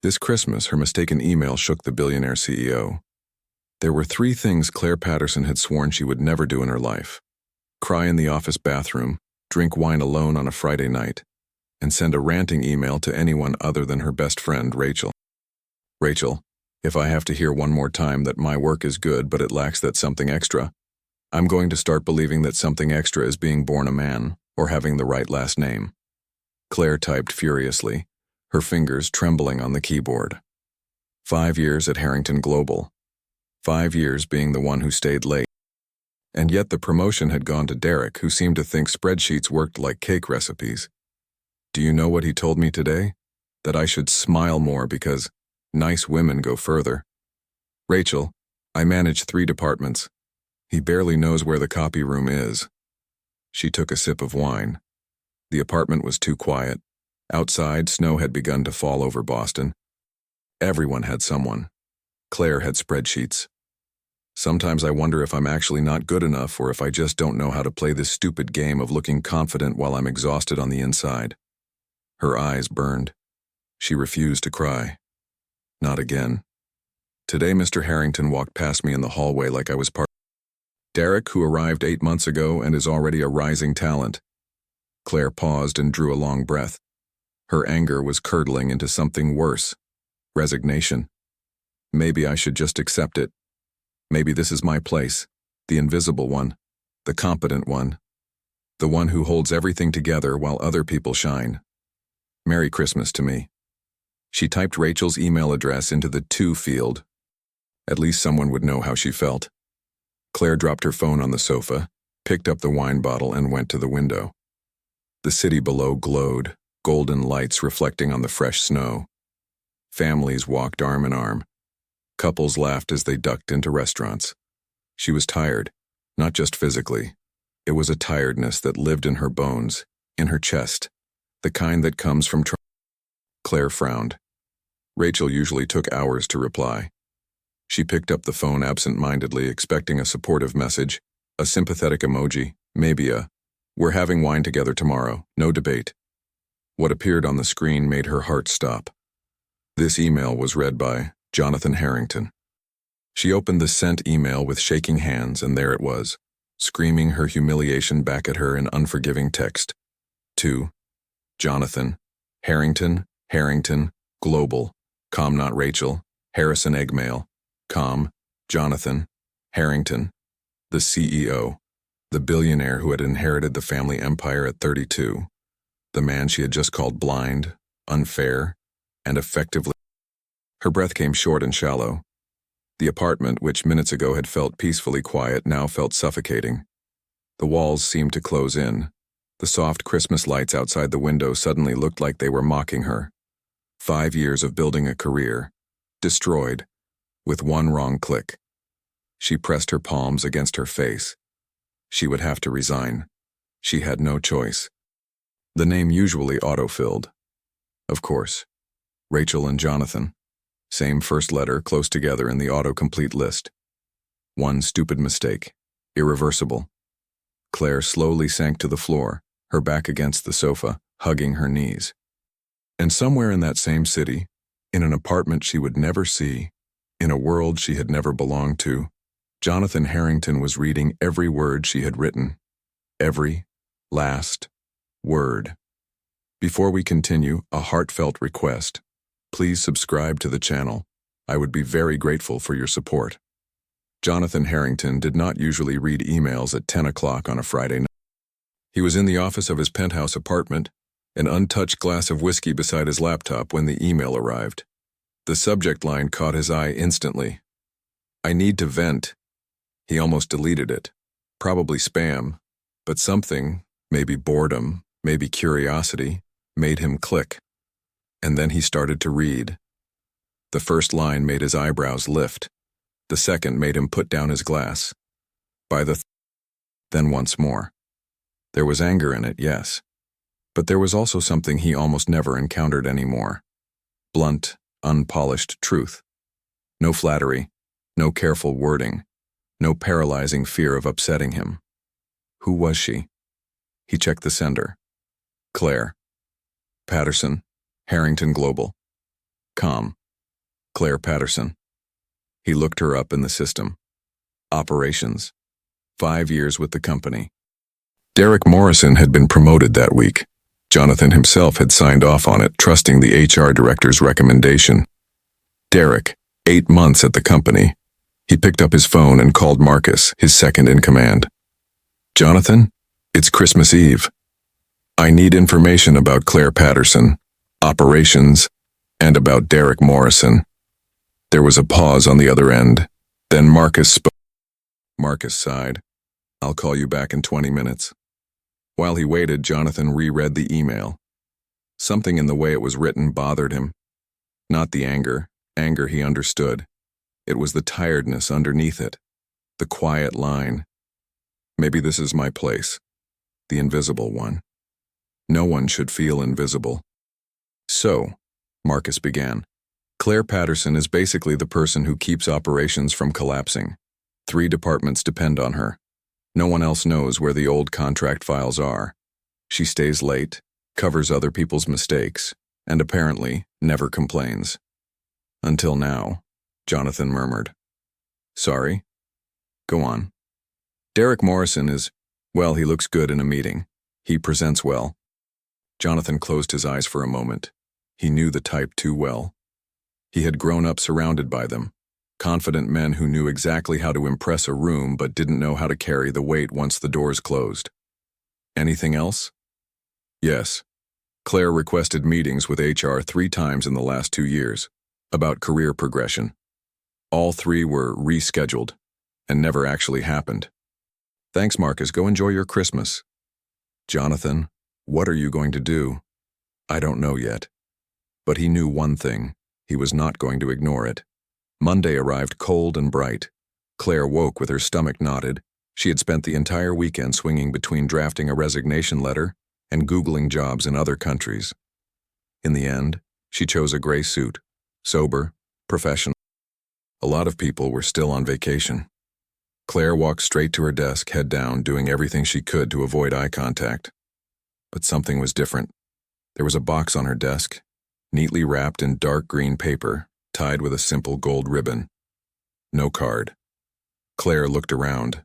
This Christmas, her mistaken email shook the billionaire CEO. There were 3 things Claire Patterson had sworn she would never do in her life: cry in the office bathroom, drink wine alone on a Friday night, and send a ranting email to anyone other than her best friend, Rachel. Rachel, if I have to hear one more time that my work is good but it lacks that something extra, I'm going to start believing that something extra is being born a man or having the right last name. Claire typed furiously, her fingers trembling on the keyboard. 5 years at Harrington Global. 5 years being the one who stayed late. And yet the promotion had gone to Derek, who seemed to think spreadsheets worked like cake recipes. Do you know what he told me today? That I should smile more because nice women go further. Rachel, I manage 3 departments. He barely knows where the copy room is. She took a sip of wine. The apartment was too quiet. Outside, snow had begun to fall over Boston. Everyone had someone. Claire had spreadsheets. Sometimes I wonder if I'm actually not good enough or if I just don't know how to play this stupid game of looking confident while I'm exhausted on the inside. Her eyes burned. She refused to cry. Not again. Today Mr. Harrington walked past me in the hallway like I was part. Derek, who arrived 8 months ago and is already a rising talent. Claire paused and drew a long breath. Her anger was curdling into something worse. Resignation. Maybe I should just accept it. Maybe this is my place, the invisible one, the competent one, the one who holds everything together while other people shine. Merry Christmas to me. She typed Rachel's email address into the to field. At least someone would know how she felt. Claire dropped her phone on the sofa, picked up the wine bottle, and went to the window. The city below glowed, golden lights reflecting on the fresh snow. Families walked arm in arm. Couples laughed as they ducked into restaurants. She was tired, not just physically. It was a tiredness that lived in her bones, in her chest, the kind that comes from Claire frowned. Rachel usually took hours to reply. She picked up the phone absent-mindedly, expecting a supportive message, a sympathetic emoji, maybe a, "We're having wine together tomorrow, no debate." What appeared on the screen made her heart stop. This email was read by Jonathan Harrington. She opened the sent email with shaking hands, and there it was, screaming her humiliation back at her in unforgiving text. To Jonathan, Harrington, Global, not Rachel, Harrison Eggmail, Jonathan, Harrington, the CEO, the billionaire who had inherited the family empire at 32, the man she had just called blind, unfair, and effectively. Her breath came short and shallow. The apartment, which minutes ago had felt peacefully quiet, now felt suffocating. The walls seemed to close in. The soft Christmas lights outside the window suddenly looked like they were mocking her. 5 years of building a career, destroyed, with one wrong click. She pressed her palms against her face. She would have to resign. She had no choice. The name usually auto-filled. Of course. Rachel and Jonathan. Same first letter, close together in the autocomplete list. One stupid mistake. Irreversible. Claire slowly sank to the floor, her back against the sofa, hugging her knees. And somewhere in that same city, in an apartment she would never see, in a world she had never belonged to, Jonathan Harrington was reading every word she had written. Every last word. Before we continue, a heartfelt request. Please subscribe to the channel. I would be very grateful for your support. Jonathan Harrington did not usually read emails at 10 o'clock on a Friday night. He was in the office of his penthouse apartment, an untouched glass of whiskey beside his laptop when the email arrived. The subject line caught his eye instantly. I need to vent. He almost deleted it. Probably spam, but something, maybe boredom, maybe curiosity, made him click. And then he started to read. The first line made his eyebrows lift. The second made him put down his glass. Then once more. There was anger in it, yes. But there was also something he almost never encountered anymore. Blunt, unpolished truth. No flattery, no careful wording, no paralyzing fear of upsetting him. Who was she? He checked the sender. Claire Patterson, Harrington Global. Com. Claire Patterson. He looked her up in the system. Operations. 5 years with the company. Derek Morrison had been promoted that week. Jonathan himself had signed off on it, trusting the HR director's recommendation. Derek, 8 months at the company. He picked up his phone and called Marcus, his second in command. Jonathan, it's Christmas Eve. I need information about Claire Patterson, operations, and about Derek Morrison. There was a pause on the other end. Then Marcus spoke. Marcus sighed. I'll call you back in 20 minutes. While he waited, Jonathan reread the email. Something in the way it was written bothered him. Not the anger he understood. It was the tiredness underneath it, the quiet line. Maybe this is my place, the invisible one. No one should feel invisible. So, Marcus began, Claire Patterson is basically the person who keeps operations from collapsing. 3 departments depend on her. No one else knows where the old contract files are. She stays late, covers other people's mistakes, and apparently never complains. Until now, Jonathan murmured. Sorry? Go on. Derek Morrison is, well, he looks good in a meeting. He presents well. Jonathan closed his eyes for a moment. He knew the type too well. He had grown up surrounded by them, confident men who knew exactly how to impress a room but didn't know how to carry the weight once the doors closed. Anything else? Yes. Claire requested meetings with HR 3 times in the last 2 years, about career progression. All 3 were rescheduled and never actually happened. Thanks, Marcus. Go enjoy your Christmas. Jonathan, what are you going to do? I don't know yet. But he knew one thing. He was not going to ignore it. Monday arrived cold and bright. Claire woke with her stomach knotted. She had spent the entire weekend swinging between drafting a resignation letter and Googling jobs in other countries. In the end, she chose a gray suit, sober, professional. A lot of people were still on vacation. Claire walked straight to her desk, head down, doing everything she could to avoid eye contact. But something was different. There was a box on her desk, neatly wrapped in dark green paper, tied with a simple gold ribbon. No card. Claire looked around.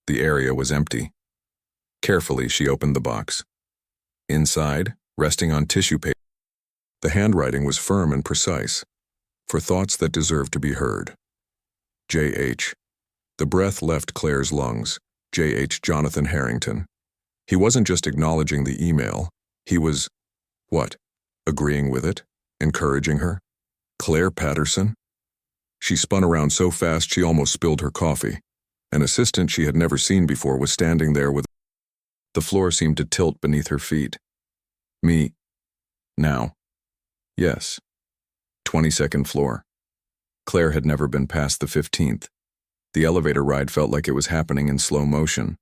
The area was empty. Carefully, she opened the box. Inside, resting on tissue paper, the handwriting was firm and precise, for thoughts that deserved to be heard. J.H. The breath left Claire's lungs. J.H. Jonathan Harrington. He wasn't just acknowledging the email. He was, what, agreeing with it? Encouraging her? Claire Patterson? She spun around so fast she almost spilled her coffee. An assistant she had never seen before was standing there with... The floor seemed to tilt beneath her feet. Me. Now. Yes. 22nd floor. Claire had never been past the 15th. The elevator ride felt like it was happening in slow motion.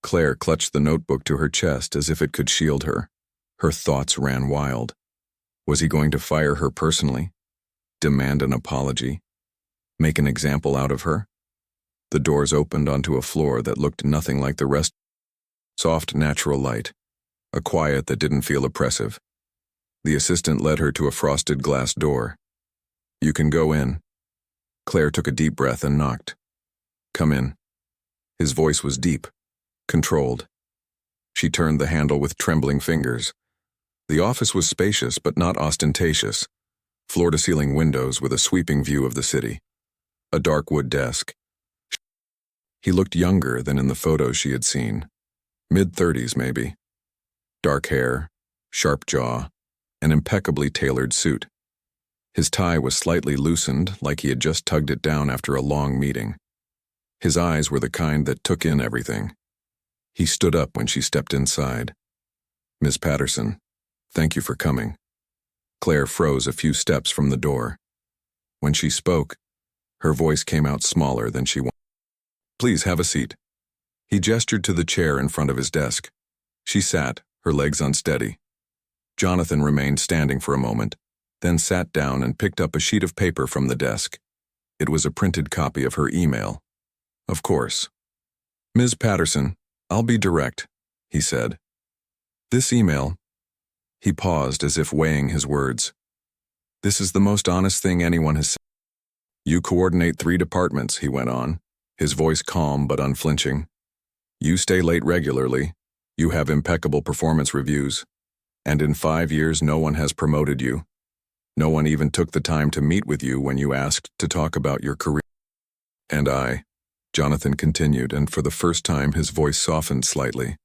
Claire clutched the notebook to her chest as if it could shield her. Her thoughts ran wild. Was he going to fire her personally? Demand an apology? Make an example out of her? The doors opened onto a floor that looked nothing like the rest. Soft, natural light. A quiet that didn't feel oppressive. The assistant led her to a frosted glass door. You can go in. Claire took a deep breath and knocked. Come in. His voice was deep, controlled. She turned the handle with trembling fingers. The office was spacious but not ostentatious. Floor-to-ceiling windows with a sweeping view of the city. A dark wood desk. He looked younger than in the photos she had seen. Mid-30s, maybe. Dark hair, sharp jaw, an impeccably tailored suit. His tie was slightly loosened, like he had just tugged it down after a long meeting. His eyes were the kind that took in everything. He stood up when she stepped inside. Miss Patterson, thank you for coming. Claire froze a few steps from the door. When she spoke, her voice came out smaller than she wanted. Please have a seat. He gestured to the chair in front of his desk. She sat, her legs unsteady. Jonathan remained standing for a moment, then sat down and picked up a sheet of paper from the desk. It was a printed copy of her email. Of course. Ms. Patterson, I'll be direct, he said. This email... He paused as if weighing his words. This is the most honest thing anyone has said. You coordinate 3 departments, he went on, his voice calm but unflinching. You stay late regularly. You have impeccable performance reviews. And in 5 years, no one has promoted you. No one even took the time to meet with you when you asked to talk about your career. And I, Jonathan continued, and for the first time his voice softened slightly,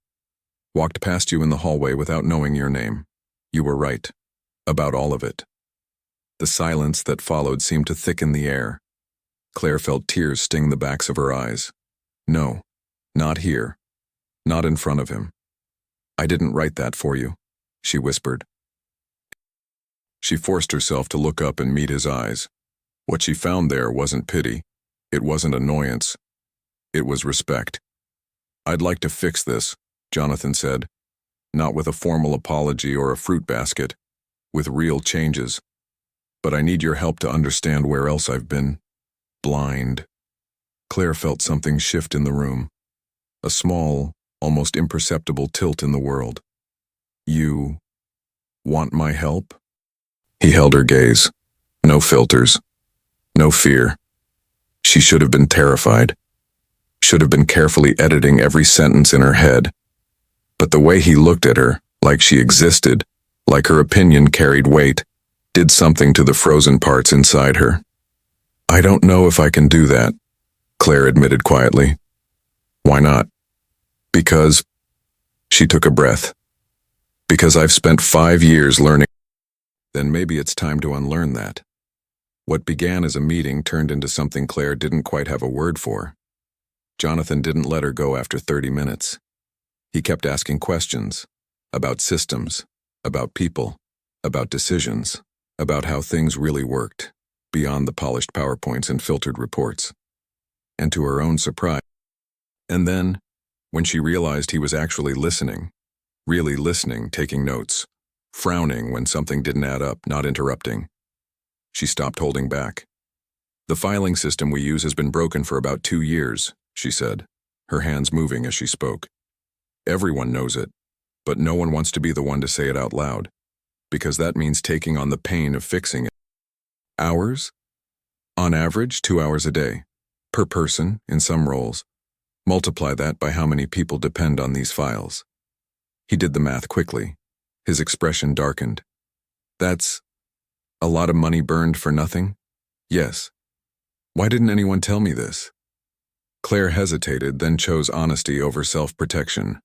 walked past you in the hallway without knowing your name. You were right. About all of it. The silence that followed seemed to thicken the air. Claire felt tears sting the backs of her eyes. No, not here. Not in front of him. I didn't write that for you, she whispered. She forced herself to look up and meet his eyes. What she found there wasn't pity. It wasn't annoyance. It was respect. I'd like to fix this, Jonathan said. Not with a formal apology or a fruit basket. With real changes. But I need your help to understand where else I've been. Blind. Claire felt something shift in the room. A small, almost imperceptible tilt in the world. You want my help? He held her gaze. No filters. No fear. She should have been terrified. Should have been carefully editing every sentence in her head. But the way he looked at her, like she existed, like her opinion carried weight, did something to the frozen parts inside her. I don't know if I can do that, Claire admitted quietly. Why not? Because, she took a breath. Because I've spent 5 years learning. Then maybe it's time to unlearn that. What began as a meeting turned into something Claire didn't quite have a word for. Jonathan didn't let her go after 30 minutes. He kept asking questions about systems, about people, about decisions, about how things really worked, beyond the polished PowerPoints and filtered reports. And to her own surprise. And then, when she realized he was actually listening, really listening, taking notes, frowning when something didn't add up, not interrupting, she stopped holding back. The filing system we use has been broken for about 2 years, she said, her hands moving as she spoke. Everyone knows it, but no one wants to be the one to say it out loud, because that means taking on the pain of fixing it. Hours? On average, 2 hours a day, per person in some roles. Multiply that by how many people depend on these files. He did the math quickly. His expression darkened. That's a lot of money burned for nothing? Yes. Why didn't anyone tell me this? Claire hesitated, then chose honesty over self-protection.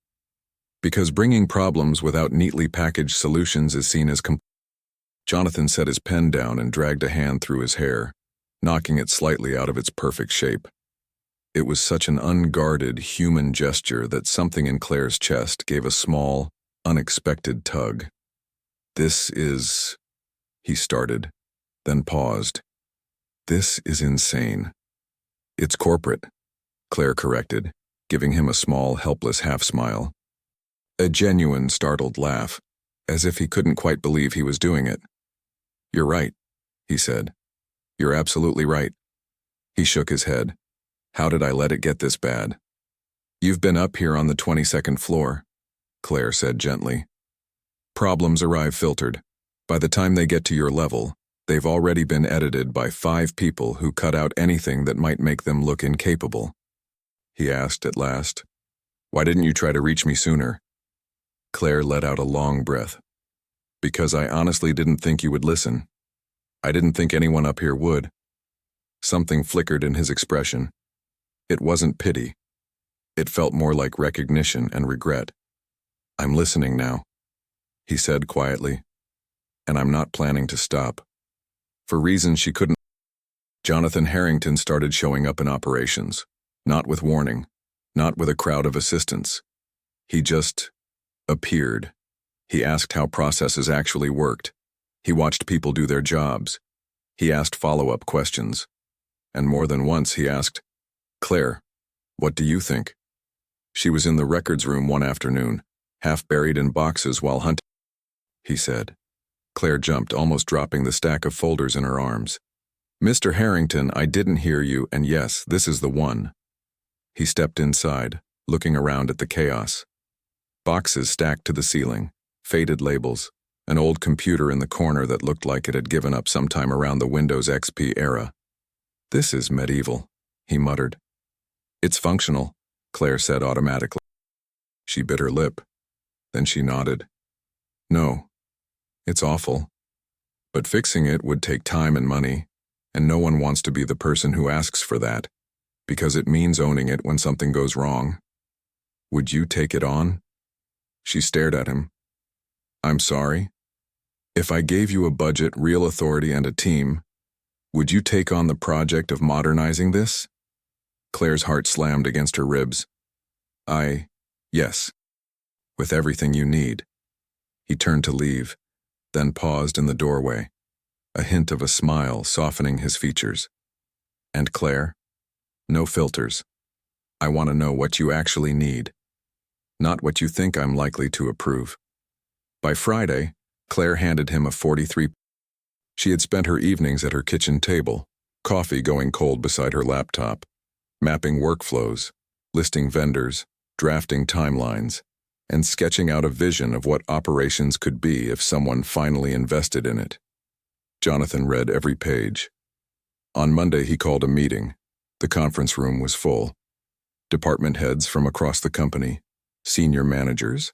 Because bringing problems without neatly packaged solutions is seen as Jonathan set his pen down and dragged a hand through his hair, knocking it slightly out of its perfect shape. It was such an unguarded, human gesture that something in Claire's chest gave a small, unexpected tug. This is... he started, then paused. This is insane. It's corporate, Claire corrected, giving him a small, helpless half-smile. A genuine, startled laugh, as if he couldn't quite believe he was doing it. You're right, he said. You're absolutely right. He shook his head. How did I let it get this bad? You've been up here on the 22nd floor, Claire said gently. Problems arrive filtered. By the time they get to your level, they've already been edited by 5 people who cut out anything that might make them look incapable. He asked at last, Why didn't you try to reach me sooner? Claire let out a long breath. Because I honestly didn't think you would listen. I didn't think anyone up here would. Something flickered in his expression. It wasn't pity. It felt more like recognition and regret. I'm listening now, he said quietly. And I'm not planning to stop. For reasons she couldn't. Jonathan Harrington started showing up in operations, not with warning, not with a crowd of assistants. He just appeared. He asked how processes actually worked. He watched people do their jobs. He asked follow-up questions. And more than once he asked, Claire, what do you think? She was in the records room one afternoon, half buried in boxes while hunting, he said. Claire jumped, almost dropping the stack of folders in her arms. Mr. Harrington, I didn't hear you, and yes, this is the one. He stepped inside, looking around at the chaos. Boxes stacked to the ceiling, faded labels, an old computer in the corner that looked like it had given up sometime around the Windows XP era. "This is medieval," he muttered. "It's functional," Claire said automatically. She bit her lip. Then she nodded. "No, it's awful. But fixing it would take time and money, and no one wants to be the person who asks for that, because it means owning it when something goes wrong. Would you take it on?" She stared at him. "I'm sorry? If I gave you a budget, real authority, and a team, would you take on the project of modernizing this?" Claire's heart slammed against her ribs. Yes. With everything you need." He turned to leave, then paused in the doorway, a hint of a smile softening his features. "And Claire? No filters. I want to know what you actually need, not what you think I'm likely to approve." By Friday, Claire handed him a 43. She had spent her evenings at her kitchen table, coffee going cold beside her laptop, mapping workflows, listing vendors, drafting timelines, and sketching out a vision of what operations could be if someone finally invested in it. Jonathan read every page. On Monday, he called a meeting. The conference room was full. Department heads from across the company, senior managers.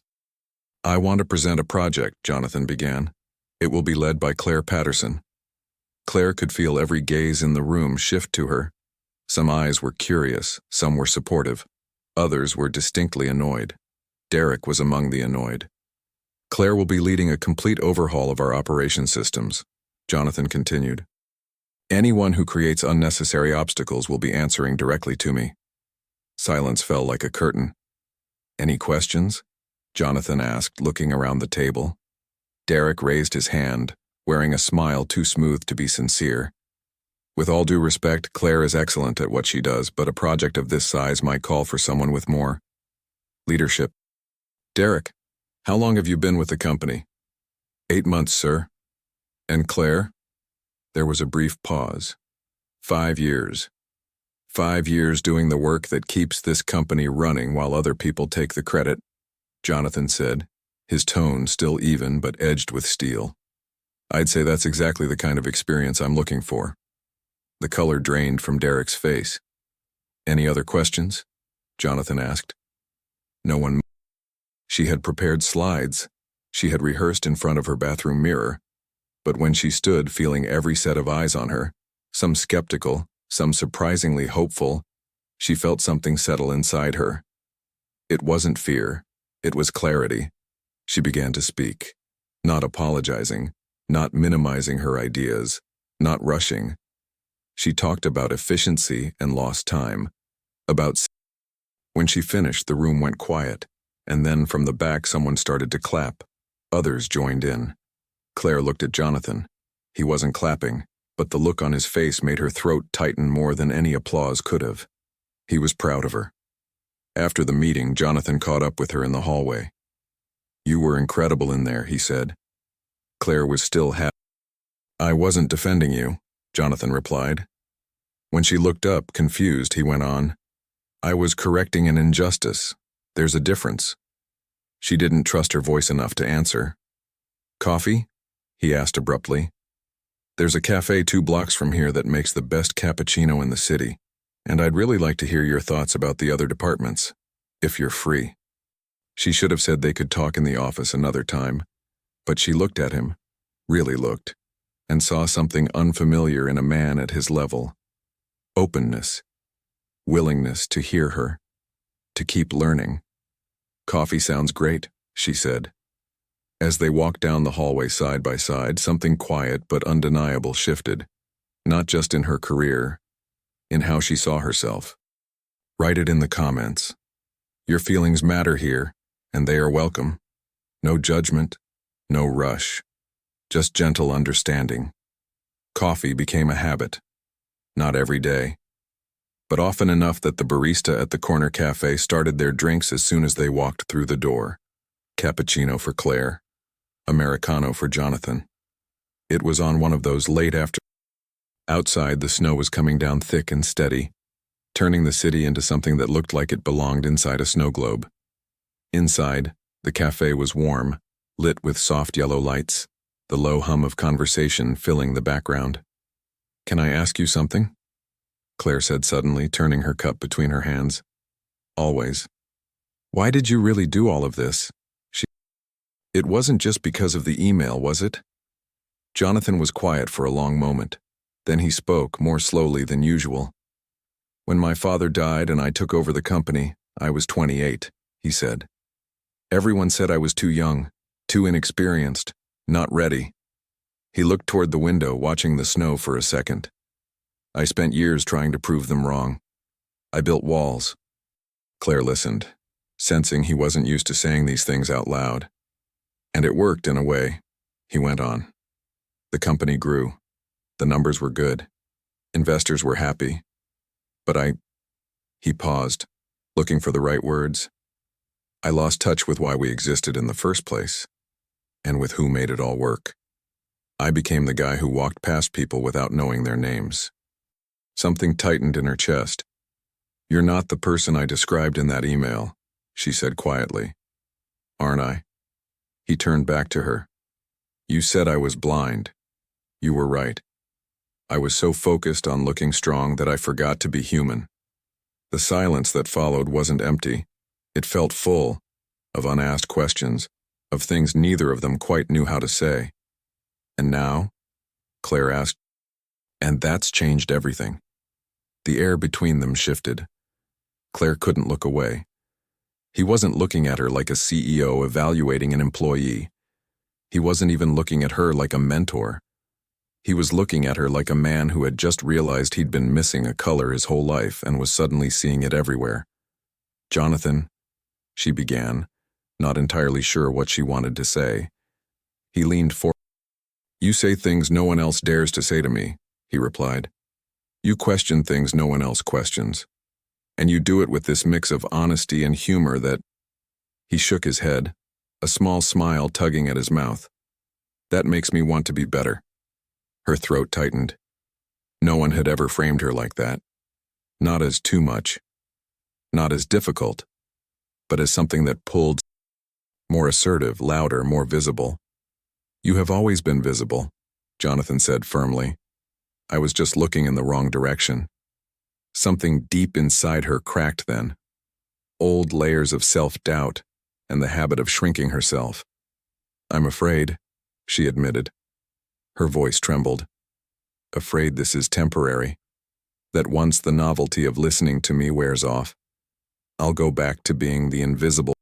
"I want to present a project," Jonathan began. "It will be led by Claire Patterson." Claire could feel every gaze in the room shift to her. Some eyes were curious, some were supportive. Others were distinctly annoyed. Derek was among the annoyed. "Claire will be leading a complete overhaul of our operation systems," Jonathan continued. "Anyone who creates unnecessary obstacles will be answering directly to me." Silence fell like a curtain. "Any questions?" Jonathan asked, looking around the table. Derek raised his hand, wearing a smile too smooth to be sincere. "With all due respect, Claire is excellent at what she does, but a project of this size might call for someone with more leadership." "Derek, how long have you been with the company?" 8 months, sir." "And Claire?" There was a brief pause. 5 years. 5 years doing the work that keeps this company running while other people take the credit," Jonathan said, his tone still even but edged with steel. "I'd say that's exactly the kind of experience I'm looking for." The color drained from Derek's face. "Any other questions?" Jonathan asked. No one moved. She had prepared slides. She had rehearsed in front of her bathroom mirror. But when she stood feeling every set of eyes on her, some skeptical, some surprisingly hopeful, she felt something settle inside her. It wasn't fear. It was clarity. She began to speak, not apologizing, not minimizing her ideas, not rushing. She talked about efficiency and lost time, about... When she finished, the room went quiet, and then from the back someone started to clap. Others joined in. Claire looked at Jonathan. He wasn't clapping, but the look on his face made her throat tighten more than any applause could have. He was proud of her. After the meeting, Jonathan caught up with her in the hallway. "You were incredible in there," he said. Claire was still happy. "I wasn't defending you," Jonathan replied. When she looked up, confused, he went on, "I was correcting an injustice. There's a difference." She didn't trust her voice enough to answer. "Coffee?" he asked abruptly. "There's a cafe 2 blocks from here that makes the best cappuccino in the city, and I'd really like to hear your thoughts about the other departments, if you're free." She should have said they could talk in the office another time, but she looked at him, really looked, and saw something unfamiliar in a man at his level. Openness, willingness to hear her, to keep learning. "Coffee sounds great," she said. As they walked down the hallway side by side, something quiet but undeniable shifted, not just in her career, in how she saw herself. "Write it in the comments. Your feelings matter here, and they are welcome. No judgment, no rush, just gentle understanding." Coffee became a habit. Not every day, but often enough that the barista at the corner cafe started their drinks as soon as they walked through the door. Cappuccino for Claire, Americano for Jonathan. It was on one of those late after. Outside, the snow was coming down thick and steady, turning the city into something that looked like it belonged inside a snow globe. Inside, the cafe was warm, lit with soft yellow lights, the low hum of conversation filling the background. "Can I ask you something?" Claire said suddenly, turning her cup between her hands. "Always. Why did you really do all of this?" It wasn't just because of the email, was it? Jonathan was quiet for a long moment. Then he spoke, more slowly than usual. "When my father died and I took over the company, I was 28, he said. Everyone said I was too young, too inexperienced, not ready." He looked toward the window, watching the snow for a second. "I spent years trying to prove them wrong. I built walls." Claire listened, sensing he wasn't used to saying these things out loud. "And it worked in a way," he went on. "The company grew. The numbers were good. Investors were happy. But He paused, looking for the right words. "I lost touch with why we existed in the first place, and with who made it all work. I became the guy who walked past people without knowing their names." Something tightened in her chest. "You're not the person I described in that email," she said quietly. "Aren't I?" He turned back to her. "You said I was blind. You were right. I was so focused on looking strong that I forgot to be human." The silence that followed wasn't empty. It felt full of unasked questions, of things neither of them quite knew how to say. "And now?" Claire asked. "And that's changed everything." The air between them shifted. Claire couldn't look away. He wasn't looking at her like a CEO evaluating an employee. He wasn't even looking at her like a mentor. He was looking at her like a man who had just realized he'd been missing a color his whole life and was suddenly seeing it everywhere. "Jonathan," she began, not entirely sure what she wanted to say. He leaned forward. "You say things no one else dares to say to me," he replied. "You question things no one else questions. And you do it with this mix of honesty and humor that—" He shook his head, a small smile tugging at his mouth. "That makes me want to be better." Her throat tightened. No one had ever framed her like that. Not as too much. Not as difficult. But as something that pulled. More assertive, louder, more visible. "You have always been visible," Jonathan said firmly. "I was just looking in the wrong direction." Something deep inside her cracked then. Old layers of self-doubt and the habit of shrinking herself. "I'm afraid," she admitted. Her voice trembled. "Afraid this is temporary. That once the novelty of listening to me wears off, I'll go back to being the invisible."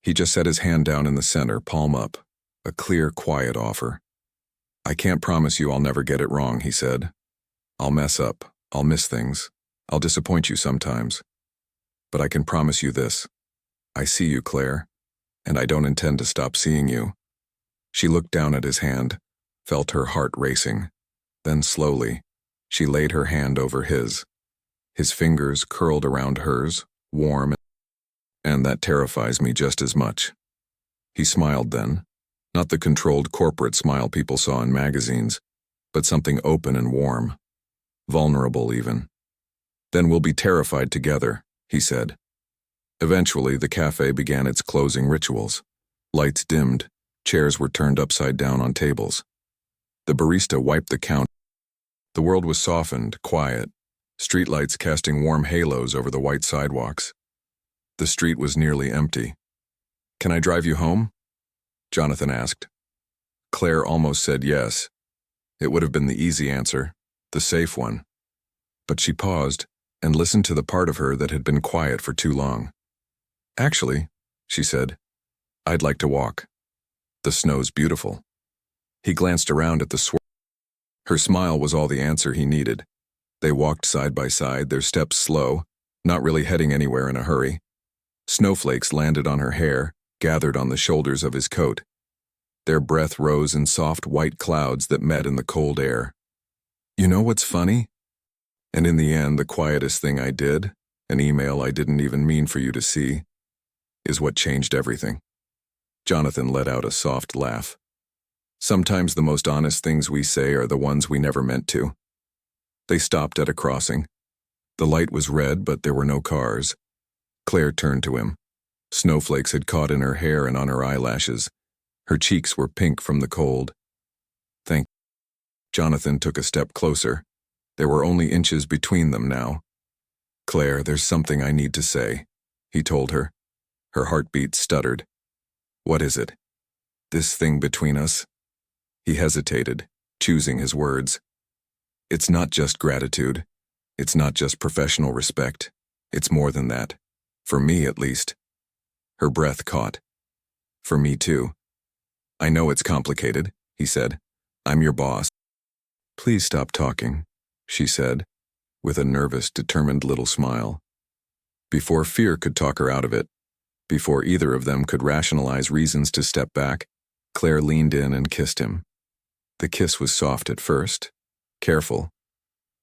He just set his hand down in the center, palm up, a clear, quiet offer. "I can't promise you I'll never get it wrong," he said. "I'll mess up, I'll miss things, I'll disappoint you sometimes. But I can promise you this. I see you, Claire, and I don't intend to stop seeing you." She looked down at his hand, felt her heart racing. Then slowly, she laid her hand over his. His fingers curled around hers, warm, "And that terrifies me just as much." He smiled then, not the controlled corporate smile people saw in magazines, but something open and warm, vulnerable even. "Then we'll be terrified together," he said. Eventually, the cafe began its closing rituals. Lights dimmed, chairs were turned upside down on tables. The barista wiped the counter. The world was softened, quiet, streetlights casting warm halos over the white sidewalks. The street was nearly empty. "Can I drive you home?" Jonathan asked. Claire almost said yes. It would have been the easy answer, the safe one. But she paused and listened to the part of her that had been quiet for too long. "Actually," she said, "I'd like to walk. The snow's beautiful." He glanced around at the swirl. Her smile was all the answer he needed. They walked side by side, their steps slow, not really heading anywhere in a hurry. Snowflakes landed on her hair, gathered on the shoulders of his coat. Their breath rose in soft white clouds that met in the cold air. "You know what's funny? And in the end, the quietest thing I did, an email I didn't even mean for you to see, is what changed everything." Jonathan let out a soft laugh. "Sometimes the most honest things we say are the ones we never meant to." They stopped at a crossing. The light was red, but there were no cars. Claire turned to him. Snowflakes had caught in her hair and on her eyelashes. Her cheeks were pink from the cold. Thank you. Jonathan took a step closer. There were only inches between them now. Claire, there's something I need to say, he told her. Her heartbeat stuttered. What is it? This thing between us? He hesitated, choosing his words. It's not just gratitude. It's not just professional respect. It's more than that. For me, at least. Her breath caught. For me, too. I know it's complicated, he said. I'm your boss. Please stop talking, she said, with a nervous, determined little smile. Before fear could talk her out of it, before either of them could rationalize reasons to step back, Claire leaned in and kissed him. The kiss was soft at first, careful,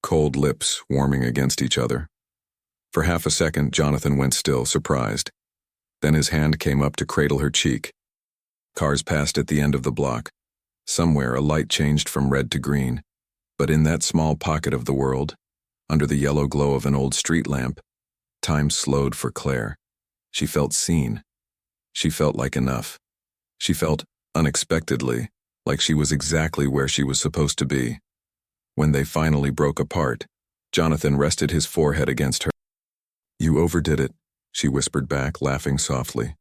cold lips warming against each other. For half a second, Jonathan went still, surprised. Then his hand came up to cradle her cheek. Cars passed at the end of the block. Somewhere a light changed from red to green. But in that small pocket of the world, under the yellow glow of an old street lamp, time slowed for Claire. She felt seen. She felt like enough. She felt, unexpectedly, like she was exactly where she was supposed to be. When they finally broke apart, Jonathan rested his forehead against her. You overdid it, she whispered back, laughing softly.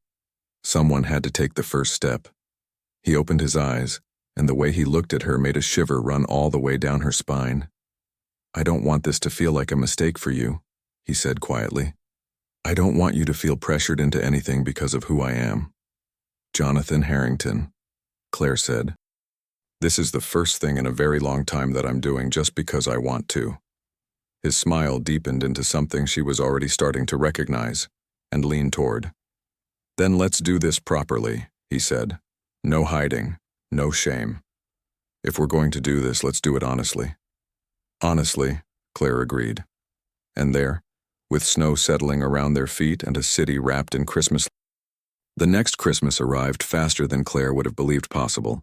Someone had to take the first step. He opened his eyes, and the way he looked at her made a shiver run all the way down her spine. I don't want this to feel like a mistake for you, he said quietly. I don't want you to feel pressured into anything because of who I am. Jonathan Harrington, Claire said. This is the first thing in a very long time that I'm doing just because I want to. His smile deepened into something she was already starting to recognize, and leaned toward. Then let's do this properly, he said. No hiding, no shame. If we're going to do this, let's do it honestly. Honestly, Claire agreed. And there, with snow settling around their feet and a city wrapped in Christmas, the next Christmas arrived faster than Claire would have believed possible.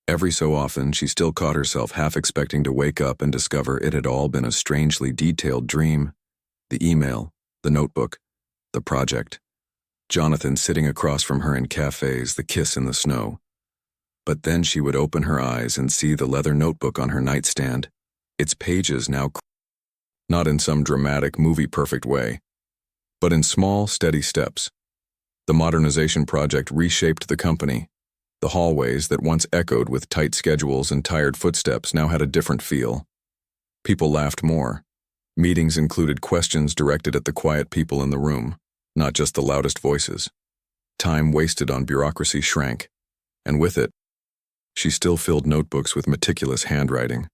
Every so often, she still caught herself half expecting to wake up and discover it had all been a strangely detailed dream. The email, the notebook, the project. Jonathan sitting across from her in cafes, the kiss in the snow. But then she would open her eyes and see the leather notebook on her nightstand, its pages now not in some dramatic, movie-perfect way, but in small, steady steps. The modernization project reshaped the company. The hallways that once echoed with tight schedules and tired footsteps now had a different feel. People laughed more. Meetings included questions directed at the quiet people in the room, not just the loudest voices. Time wasted on bureaucracy shrank, and with it, she still filled notebooks with meticulous handwriting.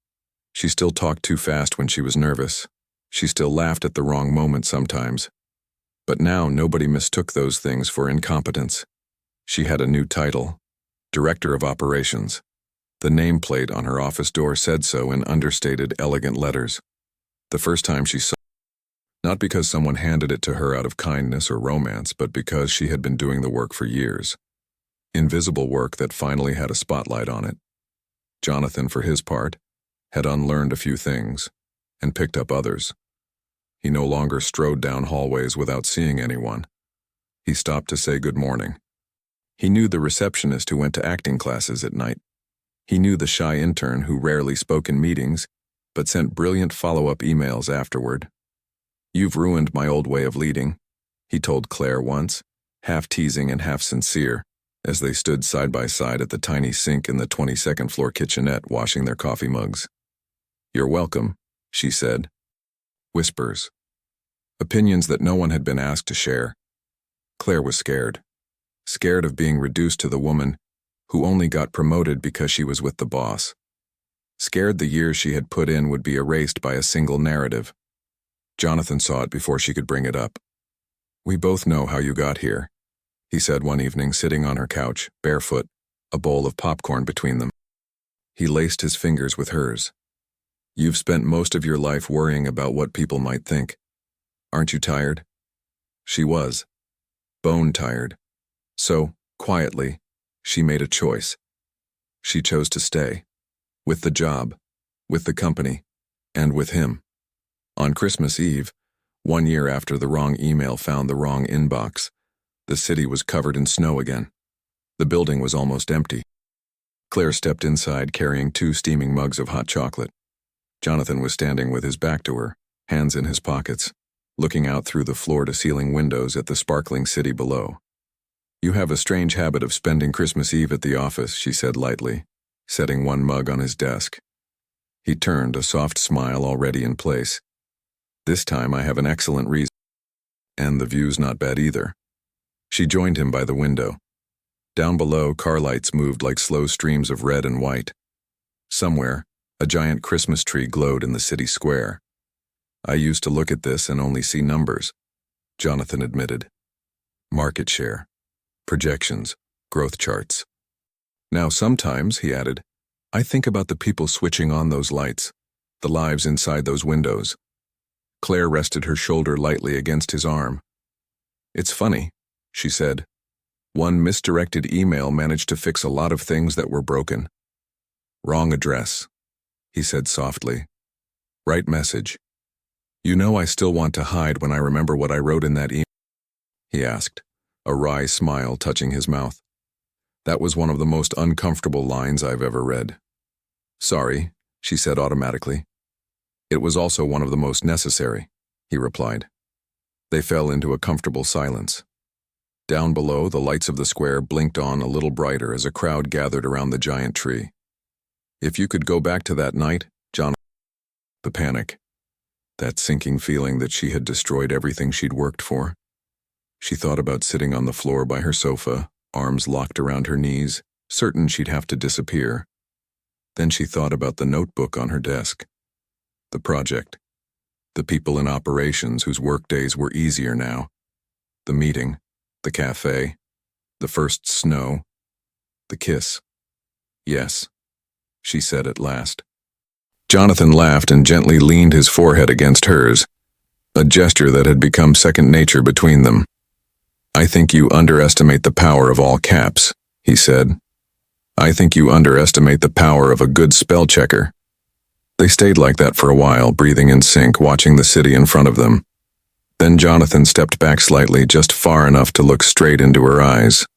She still talked too fast when she was nervous. She still laughed at the wrong moment sometimes. But now nobody mistook those things for incompetence. She had a new title. Director of Operations. The nameplate on her office door said so in understated, elegant letters. The first time she saw it, not because someone handed it to her out of kindness or romance, but because she had been doing the work for years. Invisible work that finally had a spotlight on it. Jonathan, for his part, had unlearned a few things and picked up others. He no longer strode down hallways without seeing anyone. He stopped to say good morning. He knew the receptionist who went to acting classes at night. He knew the shy intern who rarely spoke in meetings, but sent brilliant follow-up emails afterward. You've ruined my old way of leading, he told Claire once, half teasing and half sincere, as they stood side by side at the tiny sink in the 22nd floor kitchenette washing their coffee mugs. You're welcome, she said. Whispers. Opinions that no one had been asked to share. Claire was scared. Scared of being reduced to the woman who only got promoted because she was with the boss. Scared the years she had put in would be erased by a single narrative. Jonathan saw it before she could bring it up. We both know how you got here, he said one evening, sitting on her couch, barefoot, a bowl of popcorn between them. He laced his fingers with hers. You've spent most of your life worrying about what people might think. Aren't you tired? She was. Bone tired. So, quietly, she made a choice. She chose to stay. With the job, with the company, and with him. On Christmas Eve, 1 year after the wrong email found the wrong inbox, the city was covered in snow again. The building was almost empty. Claire stepped inside carrying 2 steaming mugs of hot chocolate. Jonathan was standing with his back to her, hands in his pockets, looking out through the floor-to-ceiling windows at the sparkling city below. "You have a strange habit of spending Christmas Eve at the office," she said lightly, setting 1 mug on his desk. He turned, a soft smile already in place. "This time I have an excellent reason. And the view's not bad either." She joined him by the window. Down below, car lights moved like slow streams of red and white. Somewhere, a giant Christmas tree glowed in the city square. "I used to look at this and only see numbers," Jonathan admitted. "Market share, projections, growth charts. Now sometimes," he added, "I think about the people switching on those lights, the lives inside those windows." Claire rested her shoulder lightly against his arm. "It's funny," she said. "One misdirected email managed to fix a lot of things that were broken." "Wrong address," he said softly. "Right message. You know I still want to hide when I remember what I wrote in that email?" he asked, a wry smile touching his mouth. "That was one of the most uncomfortable lines I've ever read." "Sorry," she said automatically. "It was also one of the most necessary," he replied. They fell into a comfortable silence. Down below, the lights of the square blinked on a little brighter as a crowd gathered around the giant tree. "If you could go back to that night, John..." The panic. That sinking feeling that she had destroyed everything she'd worked for. She thought about sitting on the floor by her sofa, arms locked around her knees, certain she'd have to disappear. Then she thought about the notebook on her desk. The project. The people in operations whose workdays were easier now. The meeting. The cafe. The first snow. The kiss. "Yes," she said at last. Jonathan laughed and gently leaned his forehead against hers, a gesture that had become second nature between them. "I think you underestimate the power of all caps," he said. "I think you underestimate the power of a good spell checker." They stayed like that for a while, breathing in sync, watching the city in front of them. Then Jonathan stepped back slightly, just far enough to look straight into her eyes.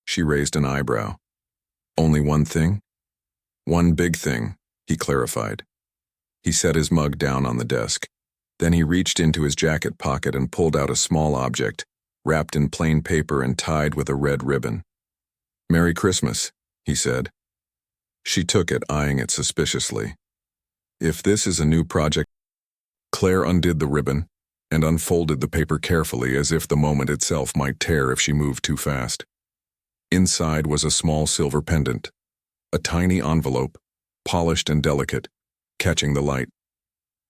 She raised an eyebrow. "Only one thing?" "One big thing," he clarified. He set his mug down on the desk. Then he reached into his jacket pocket and pulled out a small object, wrapped in plain paper and tied with a red ribbon. "Merry Christmas," he said. She took it, eyeing it suspiciously. "If this is a new project..." Claire undid the ribbon and unfolded the paper carefully, as if the moment itself might tear if she moved too fast. Inside was a small silver pendant, a tiny envelope, polished and delicate, catching the light.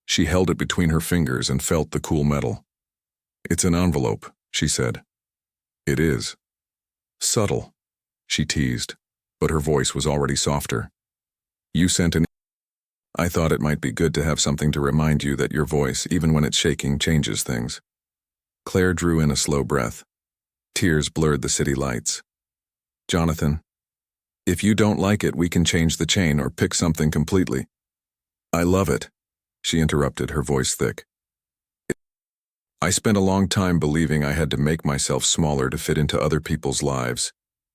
She held it between her fingers and felt the cool metal. "It's an envelope," she said. "It is." "Subtle," she teased, but her voice was already softer. "You sent an... I thought it might be good to have something to remind you that your voice, even when it's shaking, changes things." Claire drew in a slow breath. Tears blurred the city lights. "Jonathan, if you don't like it, we can change the chain or pick something completely." "I love it," she interrupted, her voice thick. "I spent a long time believing I had to make myself smaller to fit into other people's lives,"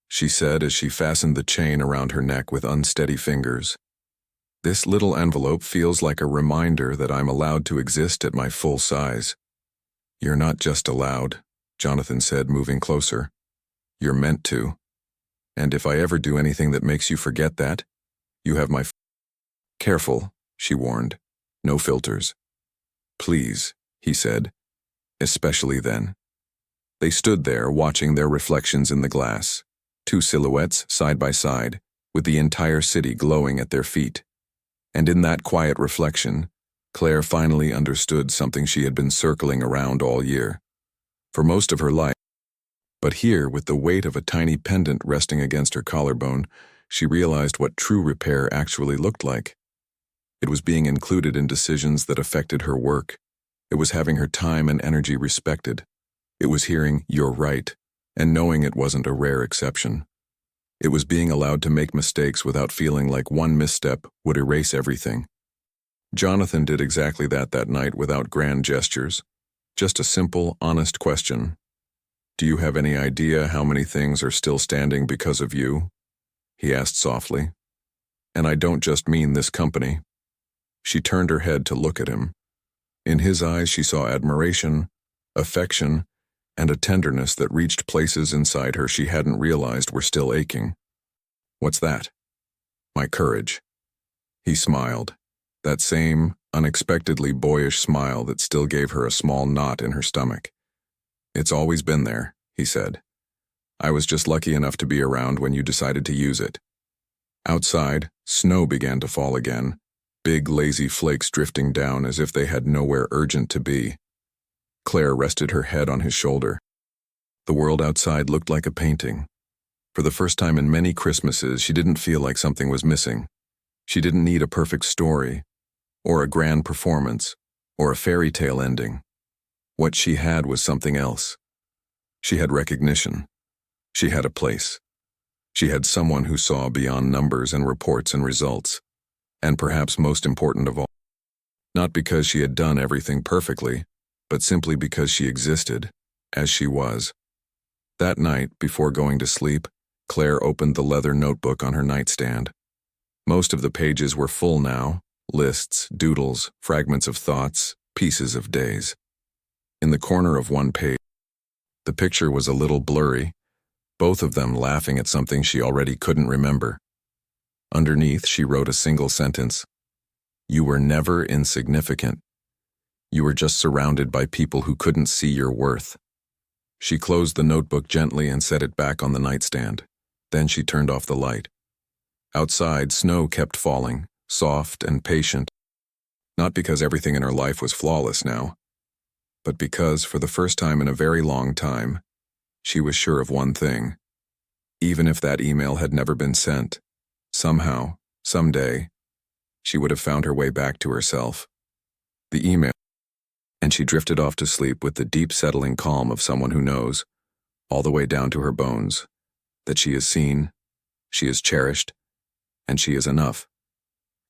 she said as she fastened the chain around her neck with unsteady fingers. "This little envelope feels like a reminder that I'm allowed to exist at my full size." "You're not just allowed," Jonathan said, moving closer. "You're meant to. And if I ever do anything that makes you forget that, you have my..." "Careful," she warned. "No filters." "Please," he said. "Especially then." They stood there, watching their reflections in the glass, 2 silhouettes side by side, with the entire city glowing at their feet. And in that quiet reflection, Claire finally understood something she had been circling around all year, for most of her life. But here, with the weight of a tiny pendant resting against her collarbone, she realized what true repair actually looked like. It was being included in decisions that affected her work. It was having her time and energy respected. It was hearing, "You're right," and knowing it wasn't a rare exception. It was being allowed to make mistakes without feeling like one misstep would erase everything. Jonathan did exactly that night without grand gestures. Just a simple, honest question. Do you have any idea how many things are still standing because of you? He asked softly. And I don't just mean this company. She turned her head to look at him. In his eyes she saw admiration, affection, and a tenderness that reached places inside her she hadn't realized were still aching. What's that? My courage. He smiled, that same, unexpectedly boyish smile that still gave her a small knot in her stomach. It's always been there, he said. I was just lucky enough to be around when you decided to use it. Outside, snow began to fall again, big lazy flakes drifting down as if they had nowhere urgent to be. Claire rested her head on his shoulder. The world outside looked like a painting. For the first time in many Christmases, she didn't feel like something was missing. She didn't need a perfect story, or a grand performance, or a fairy tale ending. What she had was something else. She had recognition. She had a place. She had someone who saw beyond numbers and reports and results. And perhaps most important of all, not because she had done everything perfectly, but simply because she existed, as she was. That night, before going to sleep, Claire opened the leather notebook on her nightstand. Most of the pages were full now, lists, doodles, fragments of thoughts, pieces of days. In the corner of one page, the picture was a little blurry, both of them laughing at something she already couldn't remember. Underneath, she wrote a single sentence. You were never insignificant. You were just surrounded by people who couldn't see your worth. She closed the notebook gently and set it back on the nightstand. Then she turned off the light. Outside, snow kept falling, soft and patient. Not because everything in her life was flawless now, but because, for the first time in a very long time, she was sure of one thing. Even if that email had never been sent, somehow, someday, she would have found her way back to herself. The email. And she drifted off to sleep with the deep settling calm of someone who knows, all the way down to her bones, that she is seen, she is cherished, and she is enough,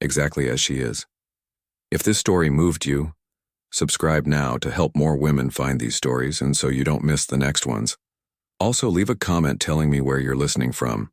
exactly as she is. If this story moved you, subscribe now to help more women find these stories and so you don't miss the next ones. Also, leave a comment telling me where you're listening from.